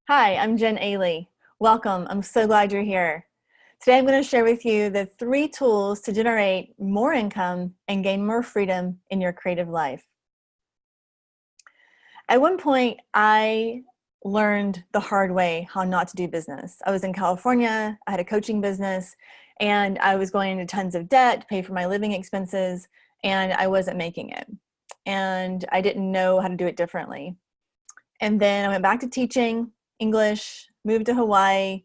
Hi, I'm Jen Ailey. Welcome. I'm so glad you're here. Today I'm going to share with you the 3 tools to generate more income and gain more freedom in your creative life. At one point, I learned the hard way how not to do business. I was in California, I had a coaching business, and I was going into tons of debt to pay for my living expenses, and I wasn't making it. And I didn't know how to do it differently. And then I went back to teaching English, moved to Hawaii,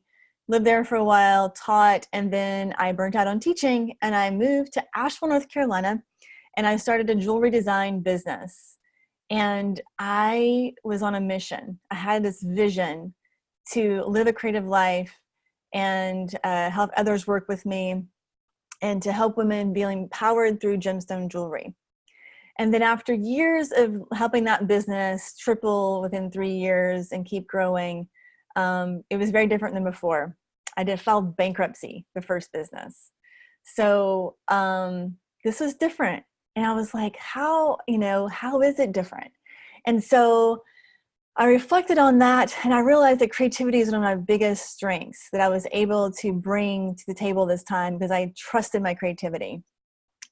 lived there for a while, taught, and then I burnt out on teaching and I moved to Asheville, North Carolina, and I started a jewelry design business. And I was on a mission. I had this vision to live a creative life and help others work with me and to help women be empowered through gemstone jewelry. And then after years of helping that business triple within 3 years and keep growing, it was very different than before. I did file bankruptcy, the first business. So this was different. And I was like, how is it different? And so I reflected on that and I realized that creativity is one of my biggest strengths that I was able to bring to the table this time because I trusted my creativity.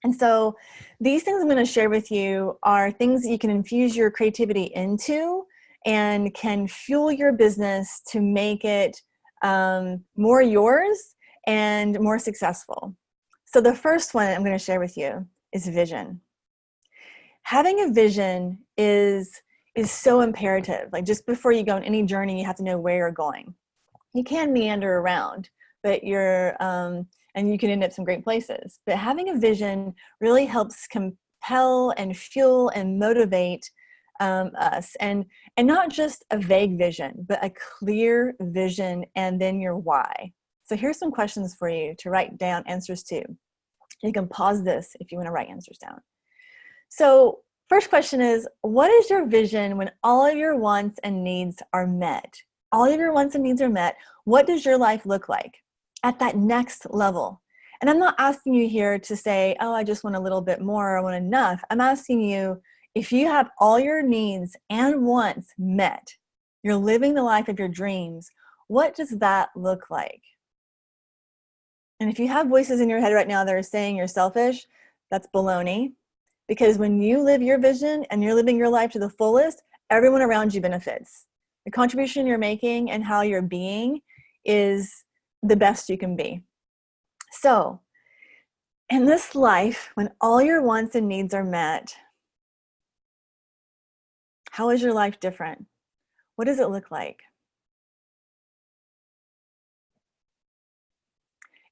And so these things I'm going to share with you are things that you can infuse your creativity into and can fuel your business to make it more yours and more successful. So the first one I'm going to share with you is vision. Having a vision is so imperative. Like just before you go on any journey, you have to know where you're going. You can meander around, but and you can end up some great places. But having a vision really helps compel and fuel and motivate us, and not just a vague vision, but a clear vision, and then your why. So here's some questions for you to write down answers to. You can pause this if you want to write answers down. So first question is, what is your vision when all of your wants and needs are met? All of your wants and needs are met. What does your life look like at that next level? And I'm not asking you here to say, oh, I just want a little bit more, I want enough. I'm asking you, if you have all your needs and wants met, you're living the life of your dreams, what does that look like? And if you have voices in your head right now that are saying you're selfish, that's baloney. Because when you live your vision and you're living your life to the fullest, everyone around you benefits. The contribution you're making and how you're being is the best you can be. So, in this life, when all your wants and needs are met, how is your life different? What does it look like?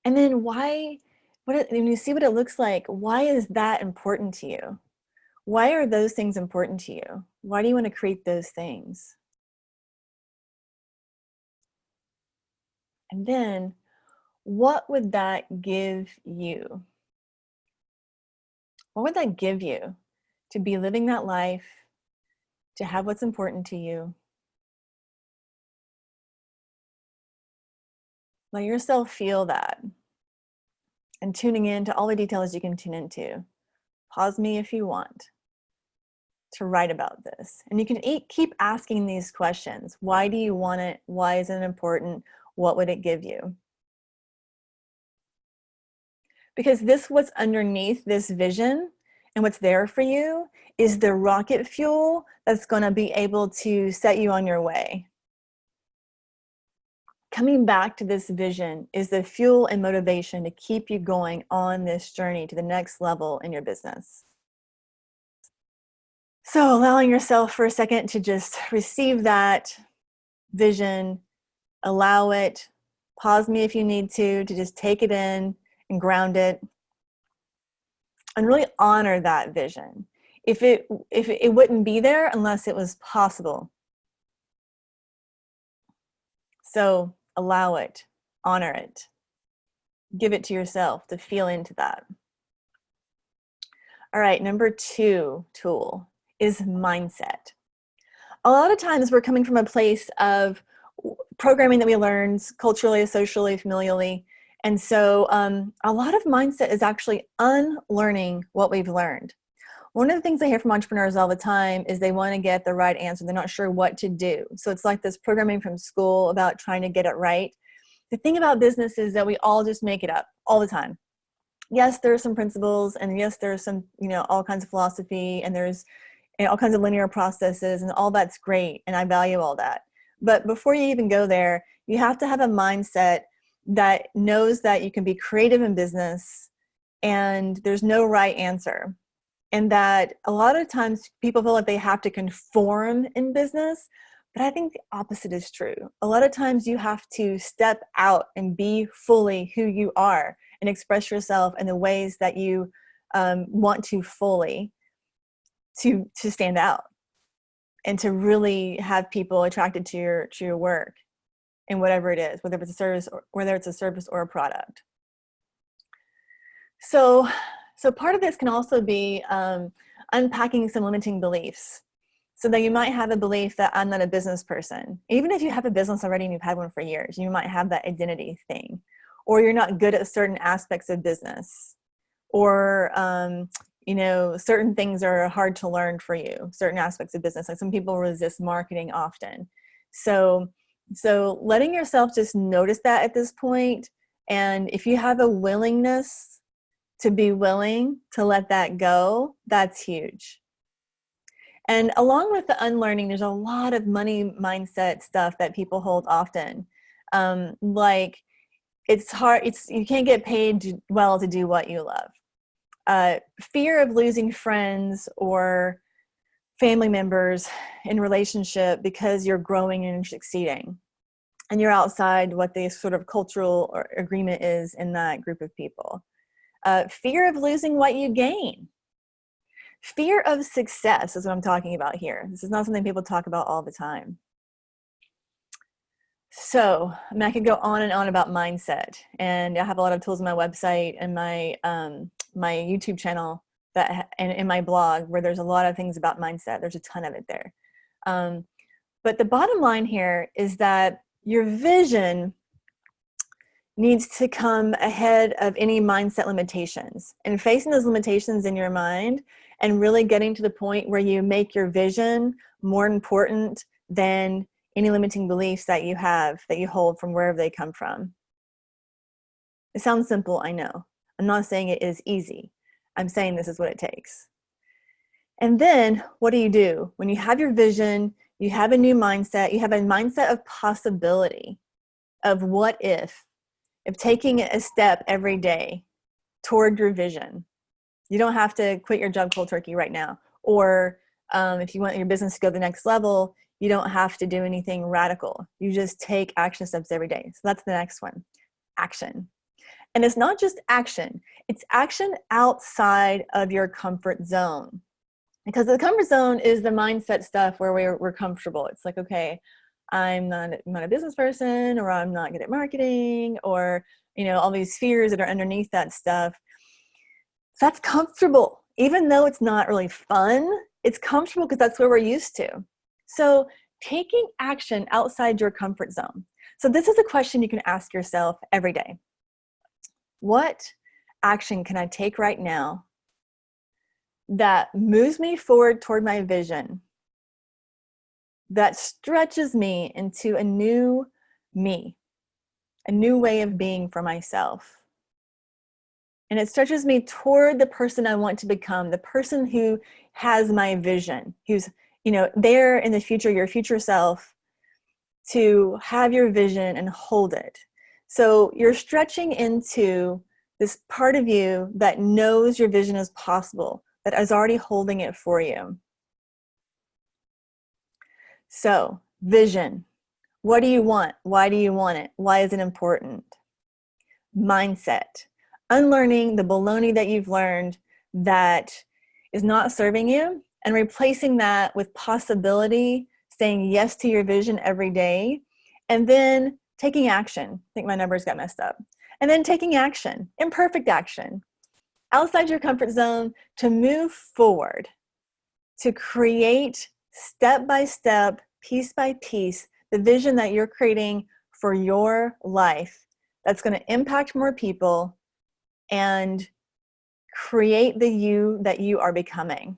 And then when you see what it looks like, why is that important to you? Why are those things important to you? Why do you want to create those things? And then, what would that give you? What would that give you to be living that life, to have what's important to you? Let yourself feel that and tuning in to all the details you can tune into. Pause me if you want to write about this. And you can keep asking these questions. Why do you want it? Why is it important? What would it give you? Because what's underneath this vision and what's there for you is the rocket fuel that's going to be able to set you on your way. Coming back to this vision is the fuel and motivation to keep you going on this journey to the next level in your business. So allowing yourself for a second to just receive that vision, allow it, pause me if you need to just take it in and ground it and really honor that vision. If it wouldn't be there unless it was possible. So allow it, honor it, give it to yourself to feel into that. All right, number 2 tool is mindset. A lot of times we're coming from a place of programming that we learned culturally, socially, familially. And so a lot of mindset is actually unlearning what we've learned. One of the things I hear from entrepreneurs all the time is they want to get the right answer. They're not sure what to do. So it's like this programming from school about trying to get it right. The thing about business is that we all just make it up all the time. Yes, there are some principles, and yes, there's some, all kinds of philosophy, and there's all kinds of linear processes, and all that's great, and I value all that. But before you even go there, you have to have a mindset that knows that you can be creative in business and there's no right answer. And that a lot of times people feel like they have to conform in business, but I think the opposite is true. A lot of times you have to step out and be fully who you are and express yourself in the ways that you want to fully to stand out and to really have people attracted to your work and whatever it is, whether it's a service or a product. So part of this can also be unpacking some limiting beliefs. So that you might have a belief that I'm not a business person. Even if you have a business already and you've had one for years, you might have that identity thing. Or you're not good at certain aspects of business. Or, certain things are hard to learn for you, certain aspects of business. Like some people resist marketing often. So letting yourself just notice that at this point, and if you have a willingness to be willing to let that go, that's huge. And along with the unlearning, there's a lot of money mindset stuff that people hold often. Like it's hard, you can't get paid well to do what you love. Fear of losing friends or family members in relationship because you're growing and succeeding. And you're outside what the sort of cultural agreement is in that group of people. Fear of losing what you gain. Fear of success is what I'm talking about here. This is not something people talk about all the time. So, I could go on and on about mindset, and I have a lot of tools on my website and my my YouTube channel and in my blog where there's a lot of things about mindset. There's a ton of it there. But the bottom line here is that your vision needs to come ahead of any mindset limitations, and facing those limitations in your mind and really getting to the point where you make your vision more important than any limiting beliefs that you have, that you hold from wherever they come from. It sounds simple, I know. I'm not saying it is easy. I'm saying this is what it takes. And then what do? When you have your vision, you have a new mindset, you have a mindset of possibility, of what if taking a step every day toward your vision. You don't have to quit your job cold turkey right now. Or if you want your business to go to the next level, you don't have to do anything radical. You just take action steps every day. So that's the next one, action. And it's not just action, it's action outside of your comfort zone. Because the comfort zone is the mindset stuff where we're comfortable. It's like, okay, I'm not a business person, or I'm not good at marketing, or all these fears that are underneath that stuff. That's comfortable. Even though it's not really fun, it's comfortable because that's where we're used to. So taking action outside your comfort zone. So this is a question you can ask yourself every day. What action can I take right now that moves me forward toward my vision, that stretches me into a new me, a new way of being for myself? And it stretches me toward the person I want to become, the person who has my vision, who's, there in the future, your future self, to have your vision and hold it. So you're stretching into this part of you that knows your vision is possible, that is already holding it for you. So, vision. What do you want? Why do you want it? Why is it important? Mindset. Unlearning the baloney that you've learned that is not serving you, and replacing that with possibility, saying yes to your vision every day, and then taking action. I think my numbers got messed up. And then taking action, imperfect action, outside your comfort zone, to move forward, to create step by step, piece by piece, the vision that you're creating for your life that's going to impact more people and create the you that you are becoming.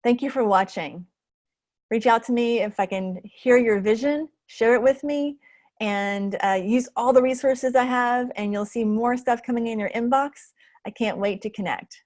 Thank you for watching. Reach out to me if I can hear your vision, share it with me, and use all the resources I have, and you'll see more stuff coming in your inbox. I can't wait to connect.